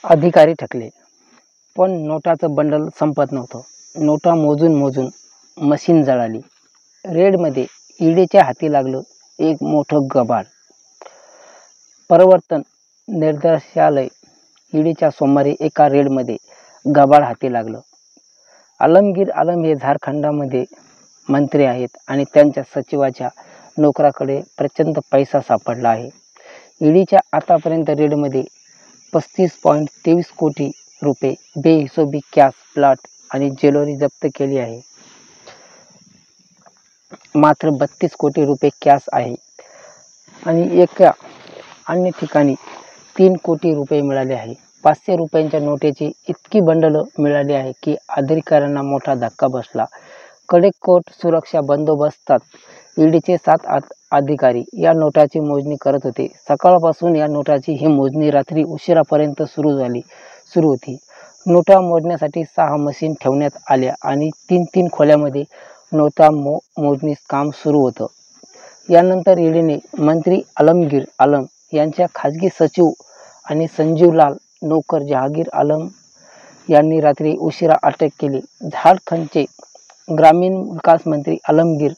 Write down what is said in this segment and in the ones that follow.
अधिकारी थकले, पण नोटाचं बंडल संपत नव्हतं. नोटा मोजून मोजून मशीन जळाली. रेडमध्ये ईडीच्या हाती लागलं एक मोठं गबाळ. प्रवर्तन निर्देशालय ईडीच्या सोमवारी एका रेडमध्ये गबाळ हाती लागलं. आलमगीर आलम हे झारखंडमध्ये मंत्री आहेत आणि त्यांच्या सचिवाच्या नोकराकडे प्रचंड पैसा सापडला आहे. ईडीच्या आतापर्यंत रेडमध्ये 35.23 कोटी रुपये बेहिशोबी कॅश, प्लॉट आणि ज्वेलरी जप्त केली आहे. मात्र 32 कोटी रुपये कॅश आहे आणि एका अन्य ठिकाणी 3 कोटी रुपये मिळाले आहे. 500 रुपयांच्या नोटेची इतकी बंडलं मिळाली आहे की अधिकाऱ्यांना मोठा धक्का बसला. कडेकोट सुरक्षा बंदोबस्तात ईडीचे 7 अधिकारी या नोटाची मोजणी करत होते. सकाळपासून या नोटाची ही मोजणी रात्री उशिरापर्यंत सुरू होती. नोटा मोजण्यासाठी 6 मशीन ठेवण्यात आल्या आणि 3 खोल्यामध्ये नोटा मोजणी काम सुरू होतं. यानंतर ईडीने मंत्री आलमगीर आलम यांच्या खाजगी सचिव आणि संजीवलाल नोकर जहांगीर आलम यांनी रात्री उशिरा अटक केली. झारखंडचे ग्रामीण विकास मंत्री आलमगीर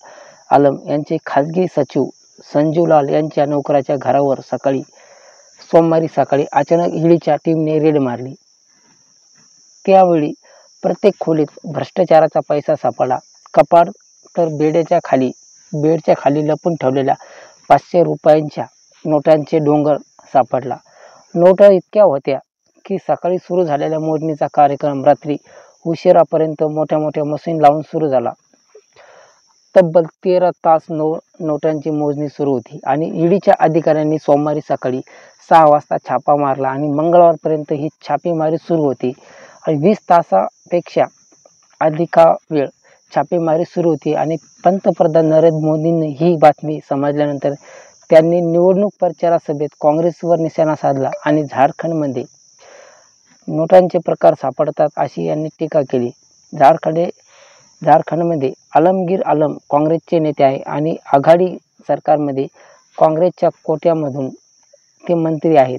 आलम यांचे खाजगी सचिव संजीवलाल यांच्या नोकराच्या घरावर सोमवारी सकाळी अचानक ईडीच्या टीमने रेड मारली. त्यावेळी प्रत्येक खोलीत भ्रष्टाचाराचा पैसा सापडला. कपाट तर बेडच्या खाली लपून ठेवलेल्या 500 रुपयांच्या नोटांचे डोंगर सापडला. नोटा इतक्या होत्या की सकाळी सुरू झालेल्या मोजणीचा कार्यक्रम रात्री उशिरापर्यंत मोठ्या मशीन लावून सुरू झाला. तब्बल 13 तास नोटांची मोजणी सुरू होती आणि ईडीच्या अधिकाऱ्यांनी सोमवारी सकाळी 6 वाजता छापा मारला आणि मंगळवारपर्यंत ही छापेमारी सुरू होती. 20 तासापेक्षा अधिक वेळ छापेमारी सुरू होती आणि पंतप्रधान नरेंद्र मोदींनी ही बातमी समजल्यानंतर त्यांनी निवडणूक प्रचार सभेत काँग्रेसवर निशाणा साधला आणि झारखंडमध्ये नोटांचे प्रकार सापडतात अशी यांनी टीका केली. झारखंडमध्ये आलमगीर आलम काँग्रेसचे नेते आहे आणि आघाडी सरकारमध्ये काँग्रेसच्या कोट्यामधून ते मंत्री आहेत.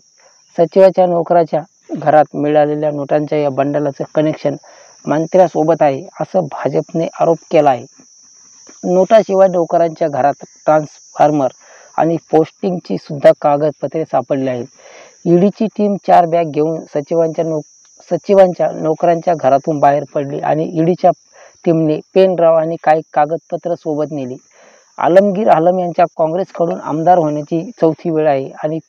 सचिवाच्या नोकराच्या घरात मिळालेल्या नोटांच्या या बंडलाचं कनेक्शन मंत्र्यासोबत आहे असं भाजपने आरोप केला आहे. नोटाशिवाय नोकरांच्या घरात ट्रान्सफॉर्मर आणि पोस्टिंगची सुद्धा कागदपत्रे सापडली आहेत. ईडीची टीम 4 बॅग घेऊन सचिवांच्या नोकरांच्या घरातून बाहेर पडली आणि ईडीच्या टीमने पेन ड्राव आणि काही कागदपत्र सोबत नेली. आलमगीर आलम यांच्या काँग्रेसकडून आमदार होण्याची 4थी वेळ आहे आणि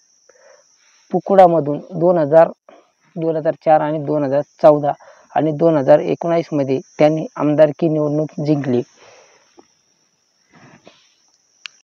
पुकुडामधून 2004 आणि 2014 आणि 2019 मध्ये त्यांनी आमदारकी निवडणूक जिंकली.